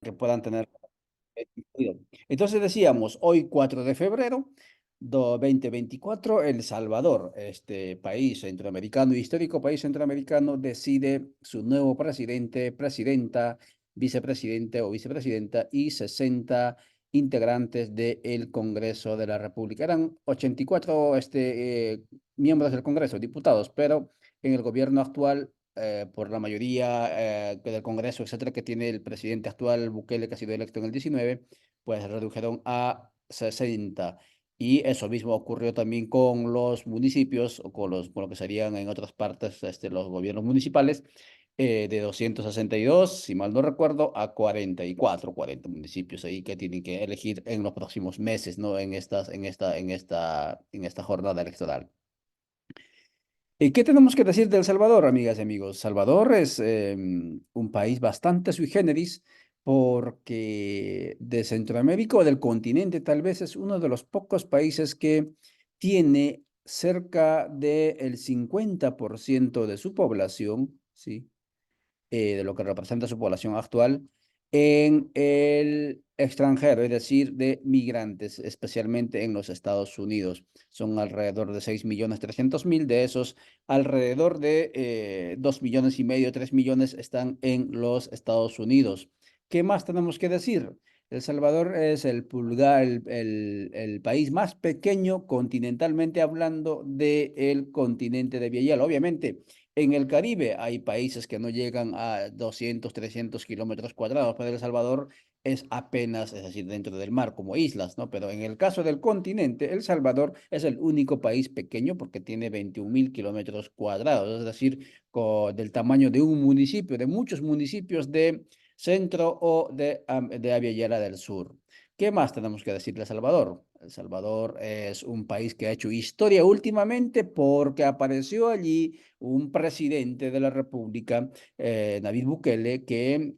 que puedan tener. Entonces decíamos, hoy 4 de febrero 2024, El Salvador, este país centroamericano, histórico país centroamericano, decide su nuevo presidente, presidenta, vicepresidente o vicepresidenta y 60 integrantes del Congreso de la República. Eran 84 miembros del Congreso, diputados, pero en el gobierno actual por la mayoría del Congreso, etcétera, que tiene el presidente actual, Bukele, que ha sido electo en el 19, pues redujeron a 60. Y eso mismo ocurrió también con los municipios, o con lo que serían en otras partes los gobiernos municipales, de 262, si mal no recuerdo, a 44, 40 municipios ahí que tienen que elegir en los próximos meses, ¿no? En esta jornada electoral. ¿Y qué tenemos que decir de El Salvador, amigas y amigos? Salvador es un país bastante sui generis porque de Centroamérica o del continente tal vez es uno de los pocos países que tiene cerca del 50% de su población, ¿sí? De lo que representa su población actual en el extranjero, es decir, de migrantes, especialmente en los Estados Unidos. Son alrededor de 6.300.000, de esos alrededor de 2,5 millones, 3 millones están en los Estados Unidos. ¿Qué más tenemos que decir? El Salvador es el país más pequeño continentalmente hablando del continente de Vía. Obviamente, en el Caribe hay países que no llegan a 200, 300 kilómetros cuadrados, pero El Salvador es apenas, es decir, dentro del mar, como islas, ¿no? Pero en el caso del continente, El Salvador es el único país pequeño porque tiene 21.000 kilómetros cuadrados, es decir, del tamaño de un municipio, de muchos municipios de Centro o de Aviala del Sur. ¿Qué más tenemos que decir de El Salvador? El Salvador es un país que ha hecho historia últimamente porque apareció allí un presidente de la República, Nayib Bukele, que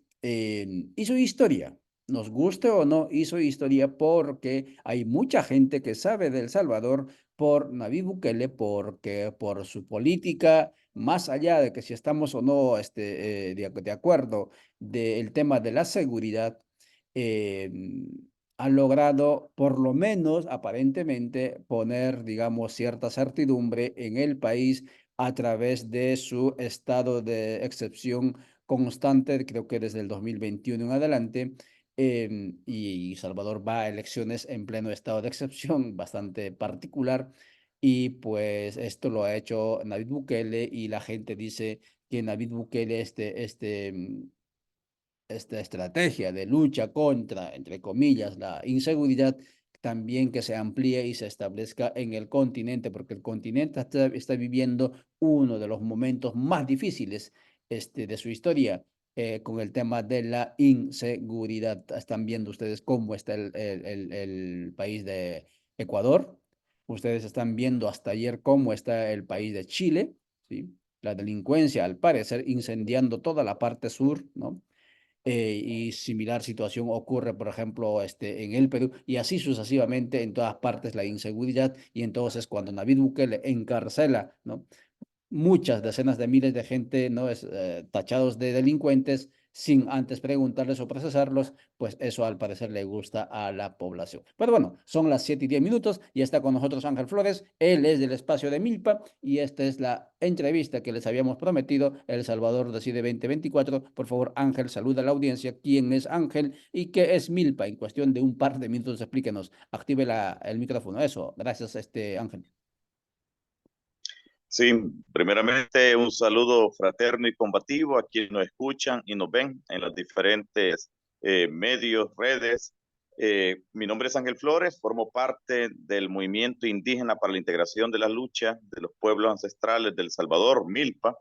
hizo historia. Nos guste o no, hizo historia porque hay mucha gente que sabe de El Salvador por Nayib Bukele, porque por su política, más allá de que si estamos o no de acuerdo del tema de la seguridad, eh, han logrado, por lo menos aparentemente, poner, digamos, cierta certidumbre en el país a través de su estado de excepción constante, creo que desde el 2021 en adelante, y Salvador va a elecciones en pleno estado de excepción, bastante particular, y pues esto lo ha hecho Nayib Bukele y la gente dice que Nayib Bukele, esta estrategia de lucha contra, entre comillas, la inseguridad, también que se amplíe y se establezca en el continente, porque el continente está viviendo uno de los momentos más difíciles de su historia. Con el tema de la inseguridad. Están viendo ustedes cómo está el país de Ecuador. Ustedes están viendo hasta ayer cómo está el país de Chile, ¿sí? La delincuencia, al parecer, incendiando toda la parte sur, ¿no? Y similar situación ocurre, por ejemplo, en el Perú, y así sucesivamente en todas partes la inseguridad, y entonces cuando Nayib Bukele encarcela, ¿no? Muchas decenas de miles de gente, ¿no? Tachados de delincuentes sin antes preguntarles o procesarlos, pues eso al parecer le gusta a la población. Pero bueno, son las 7:10 y está con nosotros Ángel Flores. Él es del espacio de Milpa y esta es la entrevista que les habíamos prometido, El Salvador Decide 2024. Por favor, Ángel, saluda a la audiencia. ¿Quién es Ángel y qué es Milpa? En cuestión de un par de minutos, explíquenos. Active el micrófono. Eso, gracias, Ángel. Sí, primeramente un saludo fraterno y combativo a quienes nos escuchan y nos ven en los diferentes medios, redes. Mi nombre es Ángel Flores, formo parte del Movimiento Indígena para la Integración de la Lucha de los Pueblos Ancestrales del Salvador, MILPA,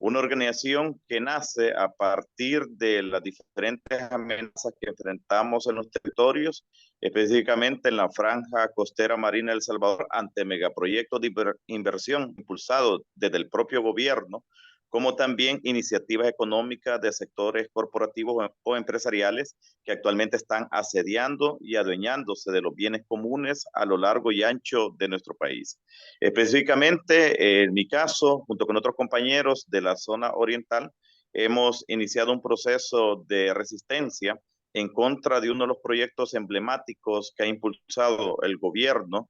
una organización que nace a partir de las diferentes amenazas que enfrentamos en los territorios, específicamente en la franja costera marina de El Salvador, ante megaproyectos de inversión impulsados desde el propio gobierno, como también iniciativas económicas de sectores corporativos o empresariales que actualmente están asediando y adueñándose de los bienes comunes a lo largo y ancho de nuestro país. Específicamente, en mi caso, junto con otros compañeros de la zona oriental, hemos iniciado un proceso de resistencia en contra de uno de los proyectos emblemáticos que ha impulsado el gobierno,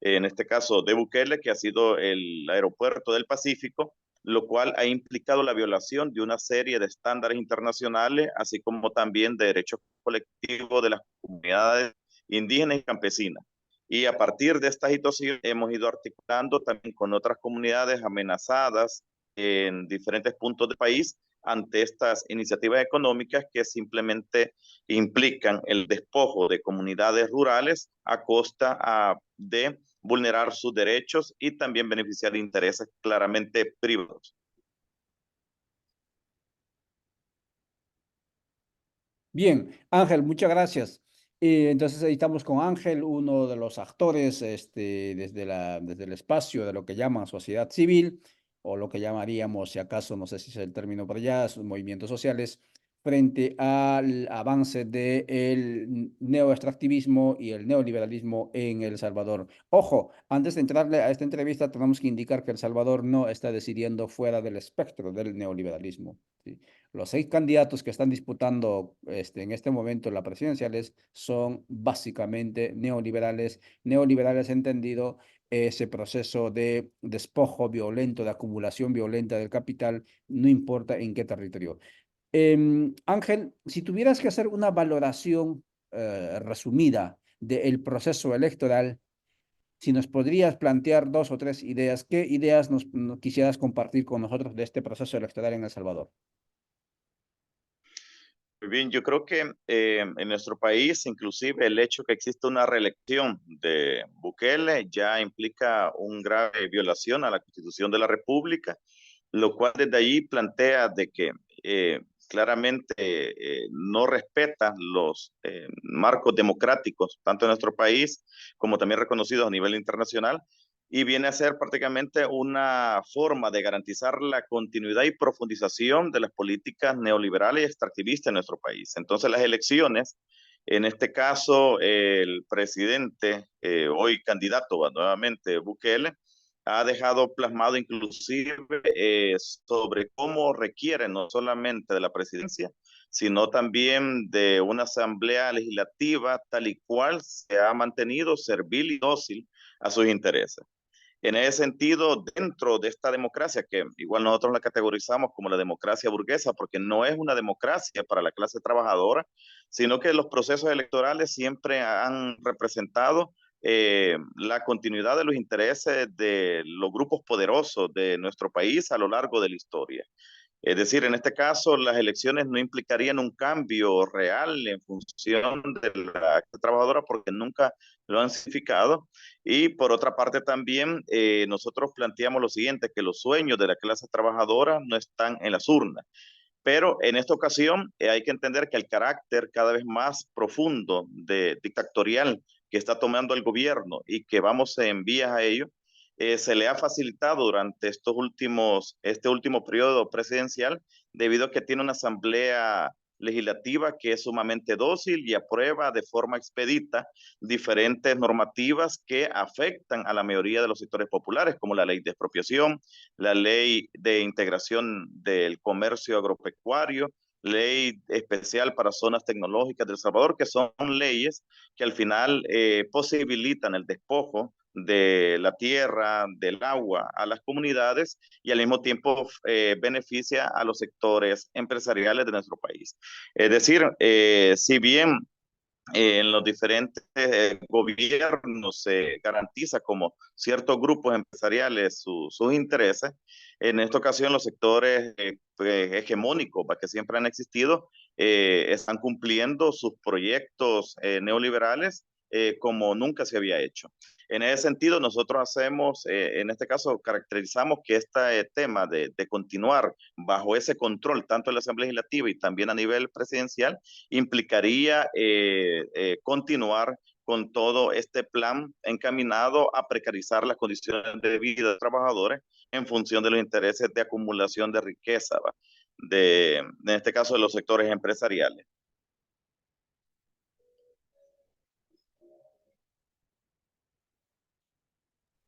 en este caso de Bukele, que ha sido el aeropuerto del Pacífico, lo cual ha implicado la violación de una serie de estándares internacionales, así como también de derechos colectivos de las comunidades indígenas y campesinas. Y a partir de esta situación hemos ido articulando también con otras comunidades amenazadas en diferentes puntos del país ante estas iniciativas económicas que simplemente implican el despojo de comunidades rurales a costa de vulnerar sus derechos y también beneficiar intereses claramente privados. Bien, Ángel, muchas gracias. Entonces ahí estamos con Ángel, uno de los actores desde el espacio de lo que llaman sociedad civil, o lo que llamaríamos, si acaso, no sé si es el término por allá, movimientos sociales, frente al avance del neoextractivismo y el neoliberalismo en El Salvador. Ojo, antes de entrarle a esta entrevista, tenemos que indicar que El Salvador no está decidiendo fuera del espectro del neoliberalismo. ¿Sí? Los 6 candidatos que están disputando en este momento las presidenciales son básicamente neoliberales, neoliberales entendido ese proceso de despojo violento, de acumulación violenta del capital, no importa en qué territorio. Ángel, si tuvieras que hacer una valoración resumida del proceso electoral, si nos podrías plantear 2 o 3 ideas, ¿qué ideas nos quisieras compartir con nosotros de este proceso electoral en El Salvador? Muy bien, yo creo que en nuestro país, inclusive el hecho que existe una reelección de Bukele ya implica una grave violación a la Constitución de la República, lo cual desde ahí plantea de que claramente no respeta los marcos democráticos, tanto en nuestro país como también reconocidos a nivel internacional, y viene a ser prácticamente una forma de garantizar la continuidad y profundización de las políticas neoliberales y extractivistas en nuestro país. Entonces las elecciones, en este caso el presidente, hoy candidato nuevamente Bukele, ha dejado plasmado inclusive sobre cómo requiere no solamente de la presidencia, sino también de una asamblea legislativa tal y cual se ha mantenido servil y dócil a sus intereses. En ese sentido, dentro de esta democracia, que igual nosotros la categorizamos como la democracia burguesa, porque no es una democracia para la clase trabajadora, sino que los procesos electorales siempre han representado la continuidad de los intereses de los grupos poderosos de nuestro país a lo largo de la historia. Es decir, en este caso, las elecciones no implicarían un cambio real en función de la clase trabajadora porque nunca lo han significado. Y por otra parte también nosotros planteamos lo siguiente, que los sueños de la clase trabajadora no están en las urnas. Pero en esta ocasión hay que entender que el carácter cada vez más profundo de dictatorial que está tomando el gobierno y que vamos en vías a ello, se le ha facilitado durante este último periodo presidencial debido a que tiene una asamblea legislativa que es sumamente dócil y aprueba de forma expedita diferentes normativas que afectan a la mayoría de los sectores populares, como la ley de expropiación, la ley de integración del comercio agropecuario, ley especial para zonas tecnológicas de El Salvador, que son leyes que al final posibilitan el despojo de la tierra, del agua a las comunidades y al mismo tiempo beneficia a los sectores empresariales de nuestro país. Es decir, si bien en los diferentes gobiernos se garantiza como ciertos grupos empresariales sus intereses. En esta ocasión los sectores hegemónicos que siempre han existido están cumpliendo sus proyectos neoliberales como nunca se había hecho. En ese sentido, nosotros hacemos, en este caso, caracterizamos que este tema de continuar bajo ese control, tanto en la Asamblea Legislativa y también a nivel presidencial, implicaría continuar con todo este plan encaminado a precarizar las condiciones de vida de los trabajadores en función de los intereses de acumulación de riqueza, ¿va? En este caso de los sectores empresariales.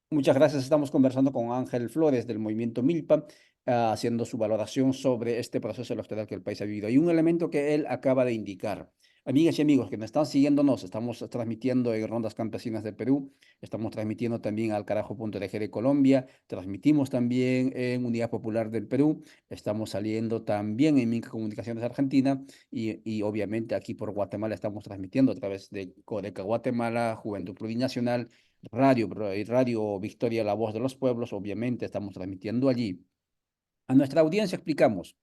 Muchas gracias. Estamos conversando con Ángel Flores del movimiento Milpa, haciendo su valoración sobre este proceso electoral que el país ha vivido. Hay un elemento que él acaba de indicar. Amigas y amigos que nos están siguiéndonos, estamos transmitiendo en Rondas Campesinas de Perú, estamos transmitiendo también al Carajo.org de Colombia, transmitimos también en Unidad Popular del Perú, estamos saliendo también en Minca Comunicaciones Argentina y obviamente aquí por Guatemala estamos transmitiendo a través de Codeca Guatemala, Juventud Plurinacional, Radio Victoria, La Voz de los Pueblos, obviamente estamos transmitiendo allí. A nuestra audiencia explicamos.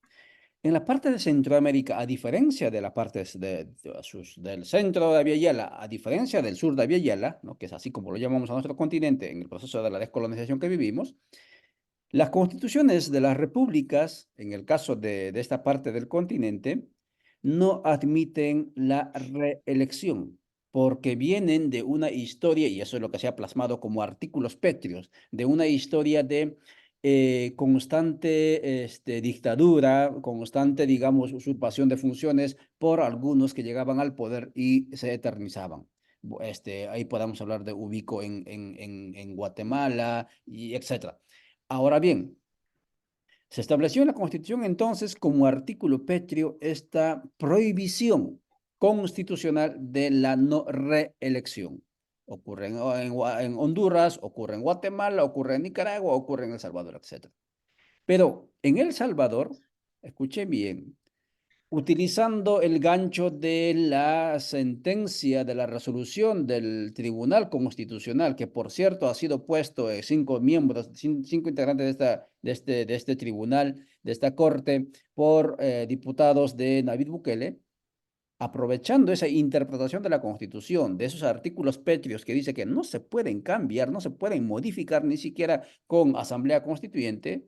En la parte de Centroamérica, a diferencia de la parte del centro de Abya, a diferencia del sur de Abya, ¿no? Que es así como lo llamamos a nuestro continente en el proceso de la descolonización que vivimos, las constituciones de las repúblicas, en el caso de esta parte del continente, no admiten la reelección porque vienen de una historia, y eso es lo que se ha plasmado como artículos pétreos, de una historia de constante dictadura, constante, digamos, usurpación de funciones por algunos que llegaban al poder y se eternizaban. Ahí podemos hablar de Ubico en Guatemala, y etcétera. Ahora bien, se estableció en la Constitución entonces como artículo pétreo esta prohibición constitucional de la no reelección. Ocurre en Honduras, ocurre en Guatemala, ocurre en Nicaragua, ocurre en El Salvador, etcétera. Pero en El Salvador, escuchen bien, utilizando el gancho de la sentencia de la resolución del Tribunal Constitucional, que por cierto ha sido puesto cinco miembros, cinco integrantes de este tribunal, de esta corte, por diputados de Nayib Bukele, aprovechando esa interpretación de la Constitución, de esos artículos pétreos que dice que no se pueden cambiar, no se pueden modificar ni siquiera con asamblea constituyente.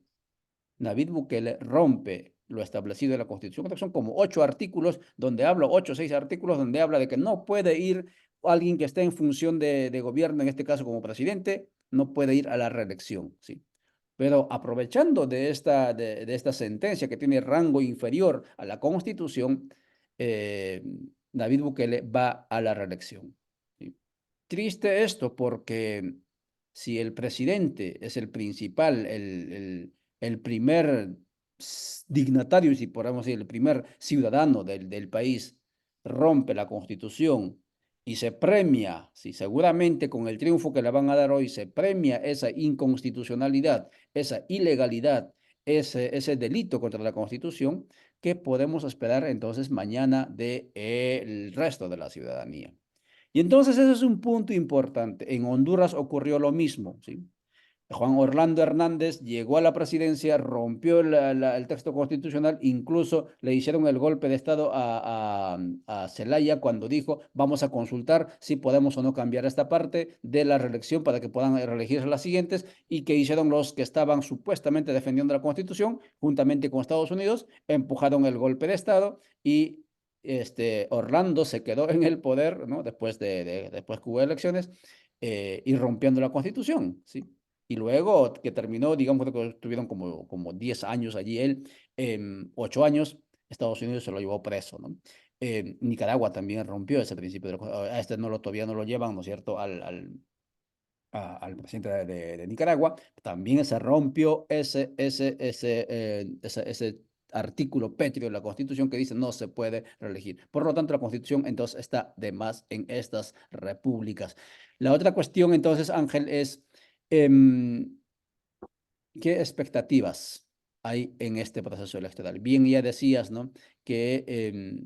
Nayib Bukele rompe lo establecido en la Constitución. Creo que son como 8 artículos donde habla, 8 o 6 artículos donde habla de que no puede ir alguien que esté en función de gobierno, en este caso como presidente, no puede ir a la reelección, ¿sí? Pero aprovechando de esta sentencia que tiene rango inferior a la Constitución, eh, Nayib Bukele va a la reelección, ¿sí? Triste esto porque si el presidente es el principal, el primer dignatario, si podemos decir, el primer ciudadano del país, rompe la Constitución y se premia, si seguramente con el triunfo que le van a dar hoy, se premia esa inconstitucionalidad, esa ilegalidad, ese delito contra la Constitución, ¿qué podemos esperar entonces mañana del resto de la ciudadanía? Y entonces ese es un punto importante. En Honduras ocurrió lo mismo, ¿sí? Juan Orlando Hernández llegó a la presidencia, rompió el texto constitucional, incluso le hicieron el golpe de Estado a Zelaya cuando dijo, vamos a consultar si podemos o no cambiar esta parte de la reelección para que puedan reelegirse las siguientes, y que hicieron los que estaban supuestamente defendiendo la Constitución, juntamente con Estados Unidos, empujaron el golpe de Estado y Orlando se quedó en el poder, ¿no? Después que hubo elecciones, y rompiendo la Constitución, ¿sí? Y luego que terminó, digamos que estuvieron como 10 años allí él, 8 años, Estados Unidos se lo llevó preso, ¿no? Nicaragua también rompió ese principio, a este todavía no lo llevan, ¿no es cierto?, al presidente de Nicaragua, también se rompió ese artículo pétreo de la Constitución que dice no se puede reelegir. Por lo tanto, la Constitución entonces está de más en estas repúblicas. La otra cuestión entonces, Ángel, es em, ¿qué expectativas hay en este proceso electoral? Bien, ya decías, ¿no?, que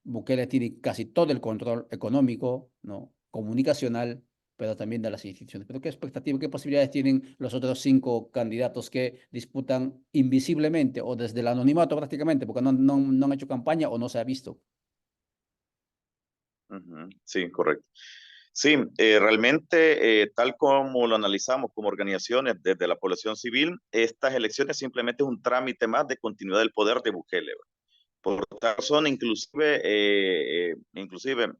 Bukele tiene casi todo el control económico, ¿no?, comunicacional, pero también de las instituciones. Pero ¿qué expectativas, qué posibilidades tienen los otros 5 candidatos que disputan invisiblemente o desde el anonimato prácticamente, porque no han hecho campaña o no se ha visto? Sí, correcto. Sí, realmente, tal como lo analizamos como organizaciones desde la población civil, estas elecciones simplemente es un trámite más de continuidad del poder de Bukele. Por tal razón, inclusive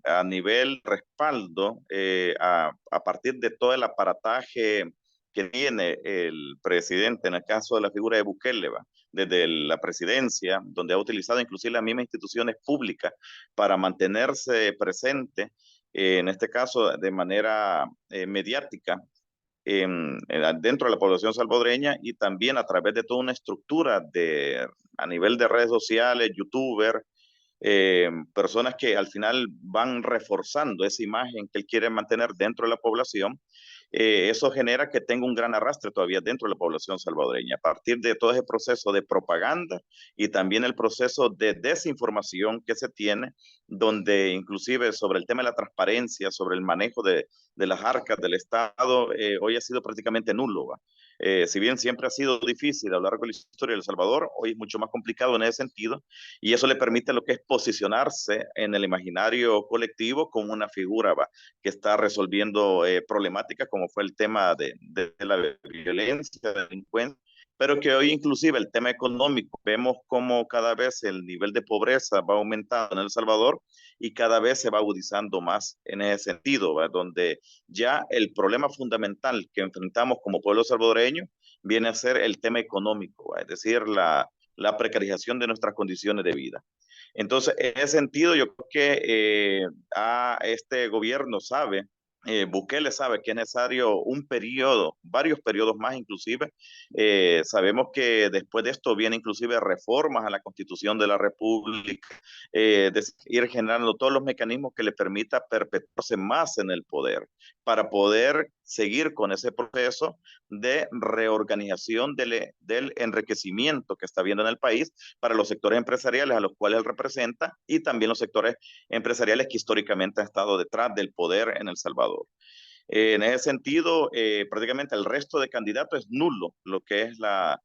a nivel respaldo, a partir de todo el aparataje que tiene el presidente, en el caso de la figura de Bukele, ¿va?, desde la presidencia, donde ha utilizado inclusive las mismas instituciones públicas para mantenerse presente, en este caso de manera mediática, dentro de la población salvadoreña, y también a través de toda una estructura a nivel de redes sociales, youtuber, personas que al final van reforzando esa imagen que él quiere mantener dentro de la población. Eso genera que tenga un gran arrastre todavía dentro de la población salvadoreña, a partir de todo ese proceso de propaganda y también el proceso de desinformación que se tiene, donde inclusive sobre el tema de la transparencia, sobre el manejo de las arcas del Estado, hoy ha sido prácticamente nulo, ¿va? Si bien siempre ha sido difícil a lo largo de la historia de El Salvador, hoy es mucho más complicado en ese sentido, y eso le permite lo que es posicionarse en el imaginario colectivo como una figura, ¿va?, que está resolviendo problemáticas como fue el tema de la violencia, de la delincuencia, pero que hoy inclusive el tema económico, vemos como cada vez el nivel de pobreza va aumentando en El Salvador y cada vez se va agudizando más en ese sentido, ¿va?, donde ya el problema fundamental que enfrentamos como pueblo salvadoreño viene a ser el tema económico, ¿va?, es decir, la precarización de nuestras condiciones de vida. Entonces, en ese sentido, yo creo que este gobierno sabe, Bukele sabe que es necesario un periodo, varios periodos más inclusive. Sabemos que después de esto vienen inclusive reformas a la Constitución de la República, de ir generando todos los mecanismos que le permita perpetuarse más en el poder, para poder seguir con ese proceso de reorganización del enriquecimiento que está habiendo en el país para los sectores empresariales a los cuales él representa y también los sectores empresariales que históricamente han estado detrás del poder en El Salvador. En ese sentido, prácticamente el resto de candidatos es nulo lo que es la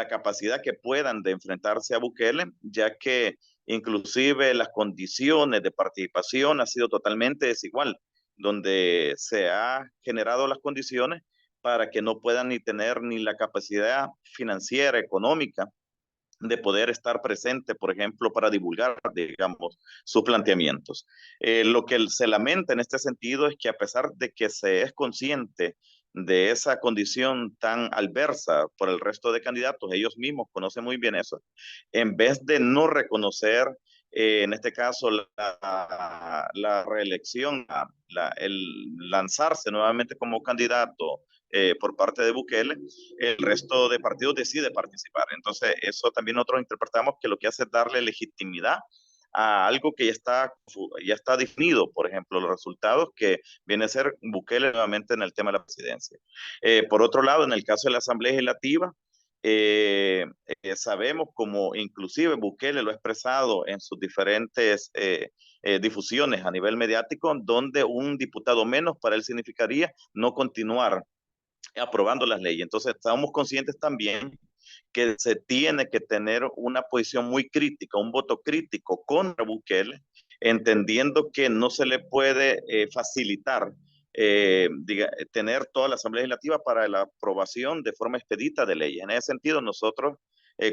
capacidad que puedan de enfrentarse a Bukele, ya que inclusive las condiciones de participación han sido totalmente desigual, donde se ha generado las condiciones para que no puedan ni tener ni la capacidad financiera, económica, de poder estar presente, por ejemplo, para divulgar, digamos, sus planteamientos. Lo que se lamenta en este sentido es que a pesar de que se es consciente de esa condición tan adversa por el resto de candidatos, ellos mismos conocen muy bien eso, en vez de no reconocer, en este caso, la reelección, el lanzarse nuevamente como candidato por parte de Bukele, el resto de partidos decide participar. Entonces, eso también nosotros interpretamos que lo que hace es darle legitimidad a algo que ya está definido, por ejemplo, los resultados que viene a ser Bukele nuevamente en el tema de la presidencia. Por otro lado, en el caso de la Asamblea Legislativa, sabemos como inclusive Bukele lo ha expresado en sus diferentes difusiones a nivel mediático, donde un diputado menos para él significaría no continuar aprobando las leyes. Entonces, estamos conscientes también que se tiene que tener una posición muy crítica, un voto crítico contra Bukele, entendiendo que no se le puede facilitar tener toda la Asamblea Legislativa para la aprobación de forma expedita de leyes. En ese sentido, nosotros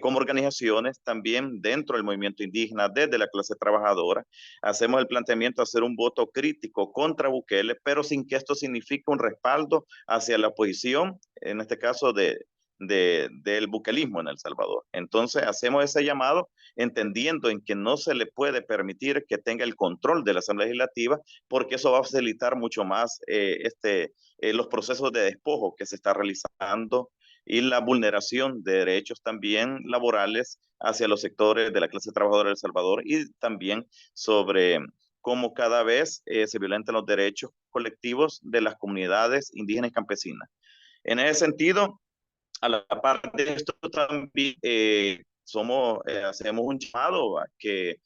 como organizaciones, también dentro del movimiento indígena, desde la clase trabajadora, hacemos el planteamiento de hacer un voto crítico contra Bukele, pero sin que esto signifique un respaldo hacia la oposición, en este caso del buquelismo en El Salvador. Entonces hacemos ese llamado entendiendo en que no se le puede permitir que tenga el control de la Asamblea Legislativa, porque eso va a facilitar mucho más los procesos de despojo que se está realizando y la vulneración de derechos también laborales hacia los sectores de la clase trabajadora de El Salvador, y también sobre cómo cada vez se violentan los derechos colectivos de las comunidades indígenas y campesinas. En ese sentido, a la par de esto también hacemos un llamado a que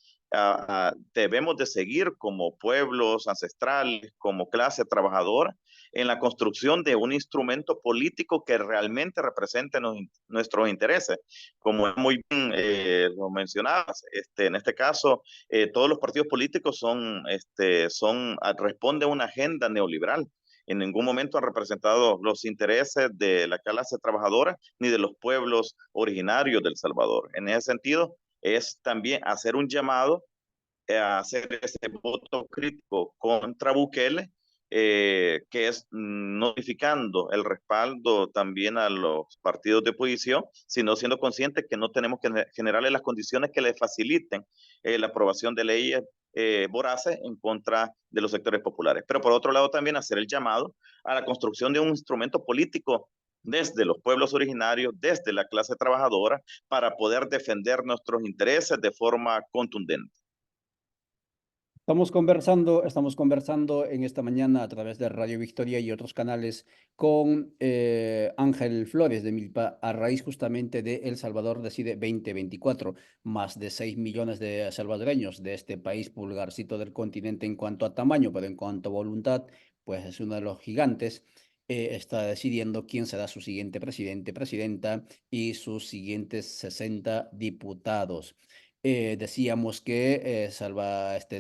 debemos de seguir como pueblos ancestrales, como clase trabajadora, en la construcción de un instrumento político que realmente represente nuestros intereses. Como muy bien lo mencionabas, en este caso, todos los partidos políticos responden a una agenda neoliberal. En ningún momento han representado los intereses de la clase trabajadora ni de los pueblos originarios del Salvador. En ese sentido, es también hacer un llamado a hacer ese voto crítico contra Bukele, que es notificando el respaldo también a los partidos de oposición, sino siendo conscientes que no tenemos que generarle las condiciones que le faciliten la aprobación de leyes voraces en contra de los sectores populares. Pero por otro lado también hacer el llamado a la construcción de un instrumento político desde los pueblos originarios, desde la clase trabajadora, para poder defender nuestros intereses de forma contundente. Estamos conversando en esta mañana a través de Radio Victoria y otros canales con Ángel Flores de Milpa a raíz justamente de El Salvador Decide 2024. Más de 6 millones de salvadoreños de este país pulgarcito del continente en cuanto a tamaño, pero en cuanto a voluntad, pues es uno de los gigantes. Está decidiendo quién será su siguiente presidente, presidenta y sus siguientes 60 diputados. Decíamos que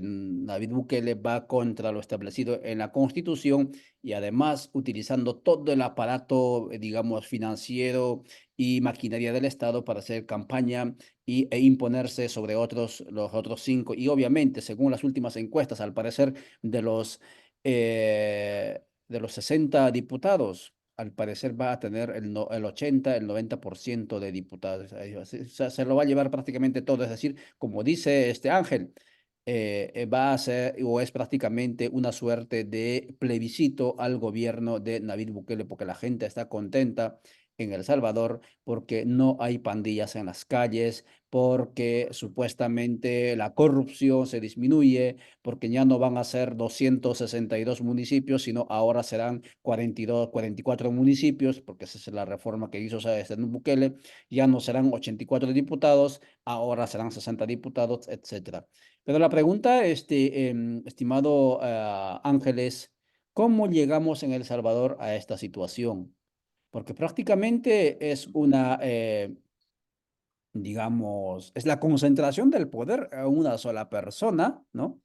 David Bukele va contra lo establecido en la Constitución y además utilizando todo el aparato, digamos, financiero y maquinaria del Estado para hacer campaña e imponerse sobre los otros cinco. Y obviamente, según las últimas encuestas, al parecer de los 60 diputados, al parecer va a tener el 80, el 90% de diputados. O sea, se lo va a llevar prácticamente todo. Es decir, como dice este Ángel, va a ser o es prácticamente una suerte de plebiscito al gobierno de Nayib Bukele porque la gente está contenta en El Salvador porque no hay pandillas en las calles, porque supuestamente la corrupción se disminuye, porque ya no van a ser 262 municipios, sino ahora serán 42, 44 municipios, porque esa es la reforma que hizo Bukele, ya no serán 84 diputados, ahora serán 60 diputados, etcétera. Pero la pregunta, estimado Ángeles, ¿cómo llegamos en El Salvador a esta situación? Porque prácticamente es digamos, es la concentración del poder a una sola persona, ¿no?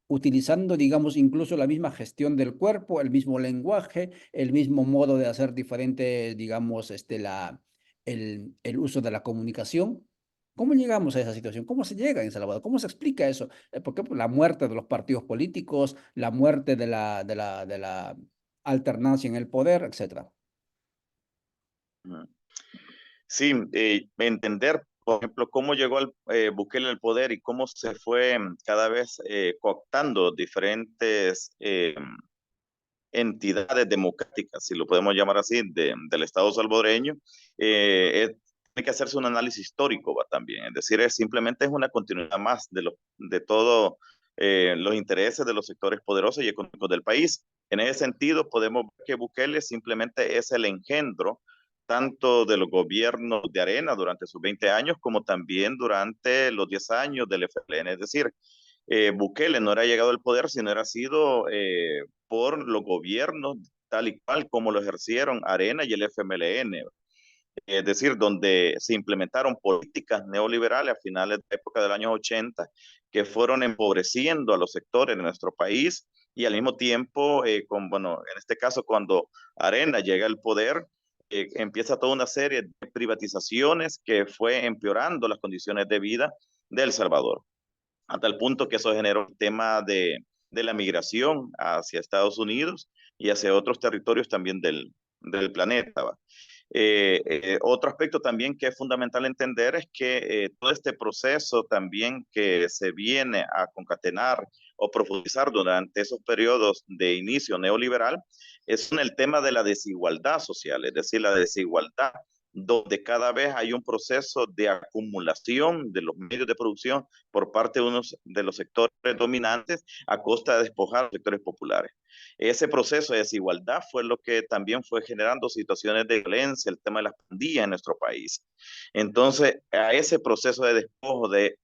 Utilizando, digamos, incluso la misma gestión del cuerpo, el mismo lenguaje, el mismo modo de hacer diferente, digamos, el uso de la comunicación. ¿Cómo llegamos a esa situación? ¿Cómo se llega en Salvador? ¿Cómo se explica eso? ¿Por qué? Pues la muerte de los partidos políticos, la muerte de la alternancia en el poder, etcétera. Ujú. Sí, entender, por ejemplo, cómo llegó Bukele al poder y cómo se fue cada vez cooptando diferentes entidades democráticas, si lo podemos llamar así, del Estado salvadoreño, tiene que hacerse un análisis histórico, ¿va? También. Es decir, simplemente es una continuidad más de todo los intereses de los sectores poderosos y económicos del país. En ese sentido, podemos ver que Bukele simplemente es el engendro tanto de los gobiernos de Arena durante sus 20 años como también durante los 10 años del FLN. Es decir, Bukele no era llegado al poder, sino era sido por los gobiernos tal y cual como lo ejercieron Arena y el FMLN. Es decir, donde se implementaron políticas neoliberales a finales de la época del año 80 que fueron empobreciendo a los sectores de nuestro país y al mismo tiempo, bueno, en este caso cuando Arena llega al poder, empieza toda una serie de privatizaciones que fue empeorando las condiciones de vida de El Salvador a tal punto que eso generó el tema de la migración hacia Estados Unidos y hacia otros territorios también del planeta. ¿Va? Otro aspecto también que es fundamental entender es que todo este proceso también que se viene a concatenar o profundizar durante esos periodos de inicio neoliberal es en el tema de la desigualdad social, es decir, la desigualdad donde cada vez hay un proceso de acumulación de los medios de producción por parte de unos de los sectores dominantes a costa de despojar a los sectores populares. Ese proceso de desigualdad fue lo que también fue generando situaciones de violencia, el tema de las pandillas en nuestro país. Entonces, a ese proceso de despojo de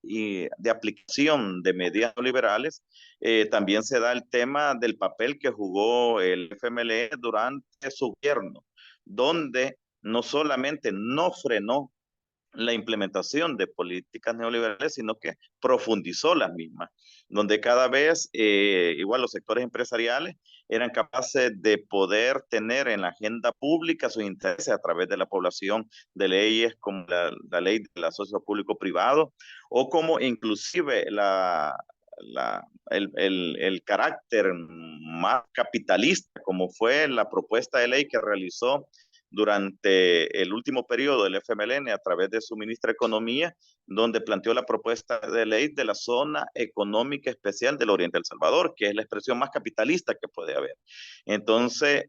aplicación de medidas liberales, también se da el tema del papel que jugó el FMLE durante su gobierno, donde no solamente no frenó la implementación de políticas neoliberales, sino que profundizó las mismas, donde cada vez igual los sectores empresariales eran capaces de poder tener en la agenda pública sus intereses a través de la población de leyes como la ley del asocio público-privado o como inclusive el carácter más capitalista, como fue la propuesta de ley que realizó durante el último periodo del FMLN a través de su ministra de Economía, donde planteó la propuesta de ley de la Zona Económica Especial del Oriente del Salvador, que es la expresión más capitalista que puede haber. Entonces,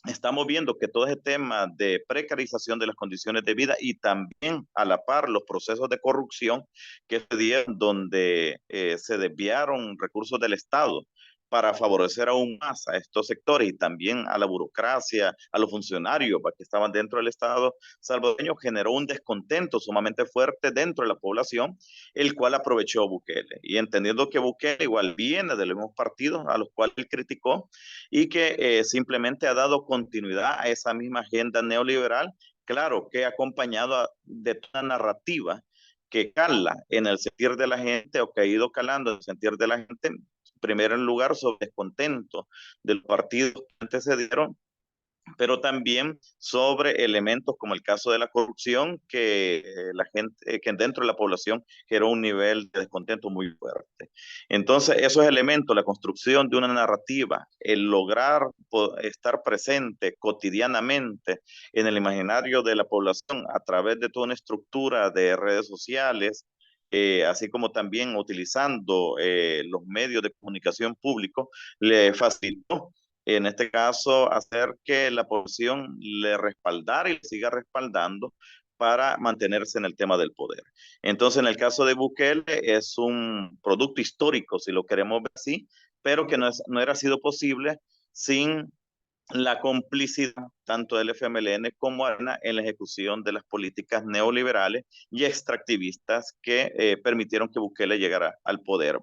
estamos viendo que todo ese tema de precarización de las condiciones de vida y también a la par los procesos de corrupción que se dieron donde se desviaron recursos del Estado para favorecer aún más a estos sectores y también a la burocracia, a los funcionarios que estaban dentro del Estado salvadoreño, generó un descontento sumamente fuerte dentro de la población, el cual aprovechó Bukele. Y entendiendo que Bukele igual viene de los mismos partidos a los cuales él criticó, y que simplemente ha dado continuidad a esa misma agenda neoliberal, claro, que acompañado de toda narrativa que cala en el sentir de la gente o que ha ido calando en el sentir de la gente, primero en lugar sobre descontento de los partidos que antecedieron, pero también sobre elementos como el caso de la corrupción, que la gente, que dentro de la población generó un nivel de descontento muy fuerte. Entonces, esos elementos, la construcción de una narrativa, el lograr estar presente cotidianamente en el imaginario de la población a través de toda una estructura de redes sociales, así como también utilizando los medios de comunicación públicos, le facilitó en este caso, hacer que la población le respaldara y le siga respaldando para mantenerse en el tema del poder. Entonces, en el caso de Bukele, es un producto histórico, si lo queremos ver así, pero que no era sido posible sin la complicidad tanto del FMLN como ARENA en la ejecución de las políticas neoliberales y extractivistas que permitieron que Bukele llegara al poder.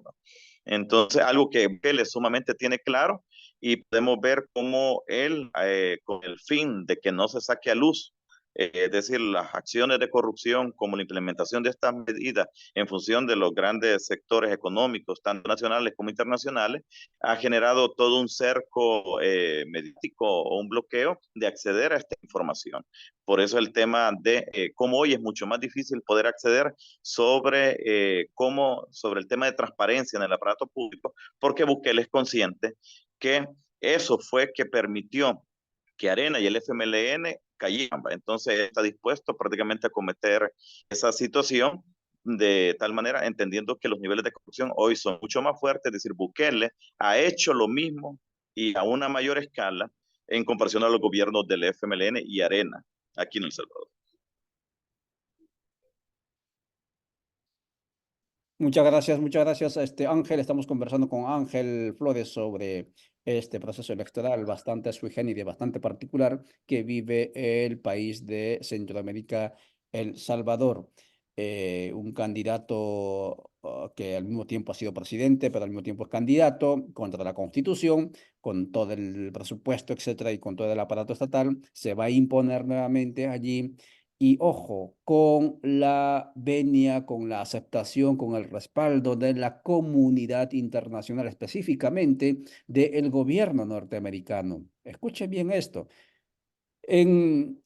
Entonces, algo que Bukele sumamente tiene claro y podemos ver cómo él, con el fin de que no se saque a luz, es decir, las acciones de corrupción como la implementación de estas medidas en función de los grandes sectores económicos, tanto nacionales como internacionales, ha generado todo un cerco mediático o un bloqueo de acceder a esta información. Por eso el tema de cómo hoy es mucho más difícil poder acceder sobre el tema de transparencia en el aparato público, porque Bukele es consciente que eso fue que permitió que Arena y el FMLN cayeran. Entonces está dispuesto prácticamente a cometer esa situación de tal manera, entendiendo que los niveles de corrupción hoy son mucho más fuertes, es decir, Bukele ha hecho lo mismo y a una mayor escala en comparación a los gobiernos del FMLN y Arena aquí en El Salvador. Muchas gracias, Ángel. Estamos conversando con Ángel Flores sobre este proceso electoral bastante sui generis, bastante particular que vive el país de Centroamérica, El Salvador. Un candidato que al mismo tiempo ha sido presidente, pero al mismo tiempo es candidato contra la Constitución, con todo el presupuesto, etcétera, y con todo el aparato estatal, se va a imponer nuevamente allí y ojo, con la venia, con la aceptación, con el respaldo de la comunidad internacional, específicamente del gobierno norteamericano. Escuchen bien esto. En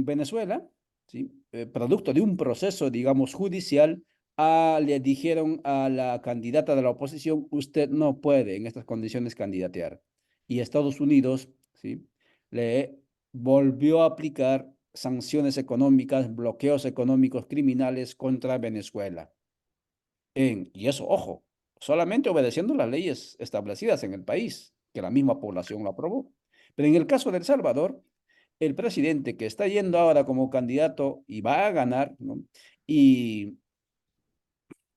Venezuela, ¿sí? Producto de un proceso, digamos, judicial, le dijeron a la candidata de la oposición, usted no puede en estas condiciones candidatear. Y Estados Unidos, ¿sí? Le volvió a aplicar sanciones económicas, bloqueos económicos criminales contra Venezuela. Y eso, ojo, solamente obedeciendo las leyes establecidas en el país, que la misma población lo aprobó. Pero en el caso de El Salvador, el presidente que está yendo ahora como candidato y va a ganar, ¿no? Y,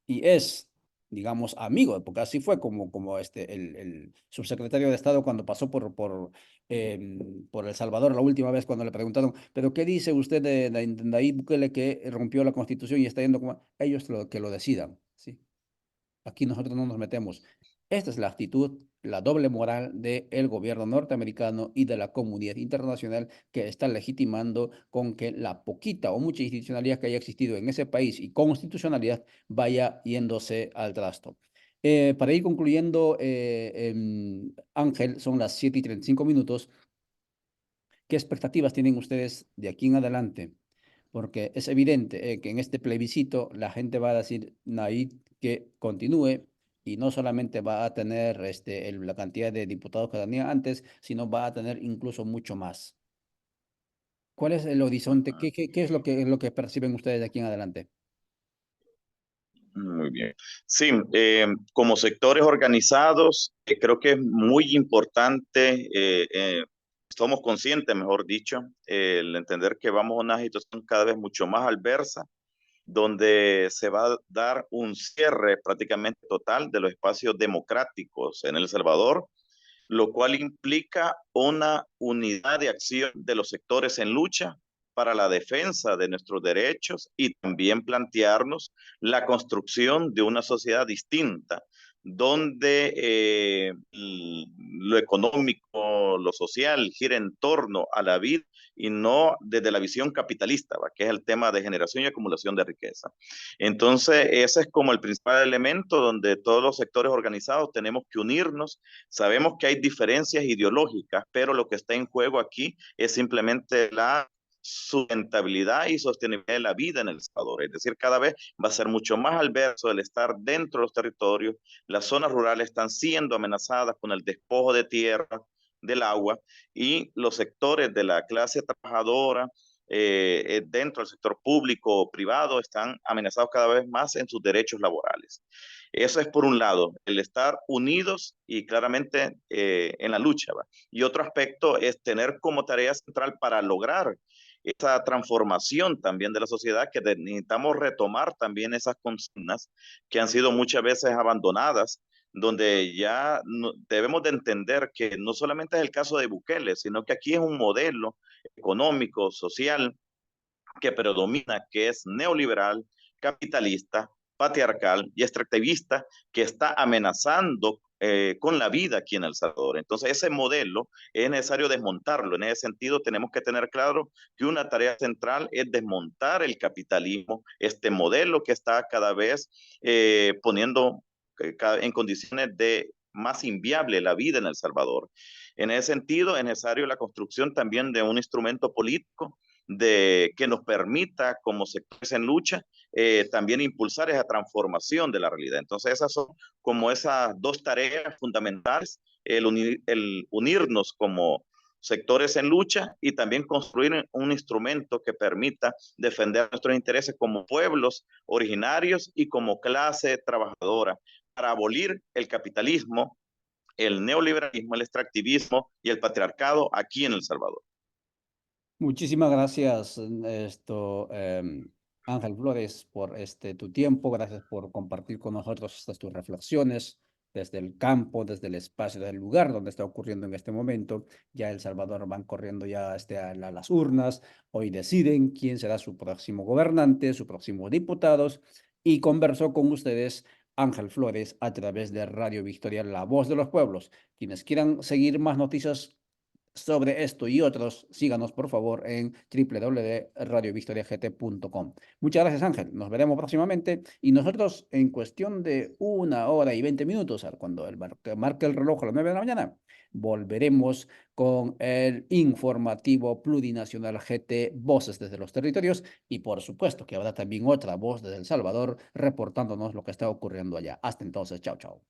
y es, digamos, amigo, porque así fue como el subsecretario de Estado cuando pasó por El Salvador la última vez cuando le preguntaron, ¿pero qué dice usted de Nayib Bukele que rompió la Constitución y está yendo como ellos que lo decidan, ¿sí? Aquí nosotros no nos metemos. Esta es la actitud, la doble moral del gobierno norteamericano y de la comunidad internacional que está legitimando con que la poquita o mucha institucionalidad que haya existido en ese país y constitucionalidad vaya yéndose al trasto. Para ir concluyendo, Ángel, son las 7:35. ¿Qué expectativas tienen ustedes de aquí en adelante? Porque es evidente que en este plebiscito la gente va a decir Naid que continúe y no solamente va a tener la cantidad de diputados que tenía antes, sino va a tener incluso mucho más. ¿Cuál es el horizonte? ¿Qué es lo que perciben ustedes de aquí en adelante? Muy bien. Sí, como sectores organizados, creo que es muy importante, somos conscientes, mejor dicho, el entender que vamos a una situación cada vez mucho más adversa, donde se va a dar un cierre prácticamente total de los espacios democráticos en El Salvador, lo cual implica una unidad de acción de los sectores en lucha para la defensa de nuestros derechos y también plantearnos la construcción de una sociedad distinta, donde lo económico, lo social gira en torno a la vida y no desde la visión capitalista, ¿va? Que es el tema de generación y acumulación de riqueza. Entonces, ese es como el principal elemento donde todos los sectores organizados tenemos que unirnos. Sabemos que hay diferencias ideológicas, pero lo que está en juego aquí es simplemente la sustentabilidad y sostenibilidad de la vida en El Salvador. Es decir, cada vez va a ser mucho más adverso el estar dentro de los territorios. Las zonas rurales están siendo amenazadas con el despojo de tierra, del agua, y los sectores de la clase trabajadora dentro del sector público o privado están amenazados cada vez más en sus derechos laborales. Eso es por un lado, el estar unidos y claramente en la lucha, ¿va? Y otro aspecto es tener como tarea central para lograr esa transformación también de la sociedad, que necesitamos retomar también esas consignas que han sido muchas veces abandonadas, donde ya no, debemos de entender que no solamente es el caso de Bukele, sino que aquí es un modelo económico, social, que predomina, que es neoliberal, capitalista, patriarcal y extractivista, que está amenazando con la vida aquí en El Salvador. Entonces, ese modelo es necesario desmontarlo. En ese sentido, tenemos que tener claro que una tarea central es desmontar el capitalismo, este modelo que está cada vez poniendo en condiciones de más inviable la vida en El Salvador. En ese sentido, es necesario la construcción también de un instrumento político que nos permita, como sectores en lucha, también impulsar esa transformación de la realidad. Entonces, esas son como esas dos tareas fundamentales, el unirnos como sectores en lucha y también construir un instrumento que permita defender nuestros intereses como pueblos originarios y como clase trabajadora para abolir el capitalismo, el neoliberalismo, el extractivismo y el patriarcado aquí en El Salvador. Muchísimas gracias, Ángel Flores, por tu tiempo. Gracias por compartir con nosotros estas tus reflexiones desde el campo, desde el espacio, desde el lugar donde está ocurriendo en este momento. Ya El Salvador van corriendo ya a las urnas. Hoy deciden quién será su próximo gobernante, su próximo diputados. Y conversó con ustedes Ángel Flores a través de Radio Victoria, La Voz de los Pueblos. Quienes quieran seguir más noticias sobre esto y otros, síganos por favor en www.radiovictoriagt.com. Muchas gracias, Ángel. Nos veremos próximamente y nosotros en cuestión de 1 hora y 20 minutos, cuando marque el reloj a las 9 de la mañana, volveremos con el informativo plurinacional GT Voces desde los Territorios y por supuesto que habrá también otra voz desde El Salvador reportándonos lo que está ocurriendo allá. Hasta entonces, chao, chao.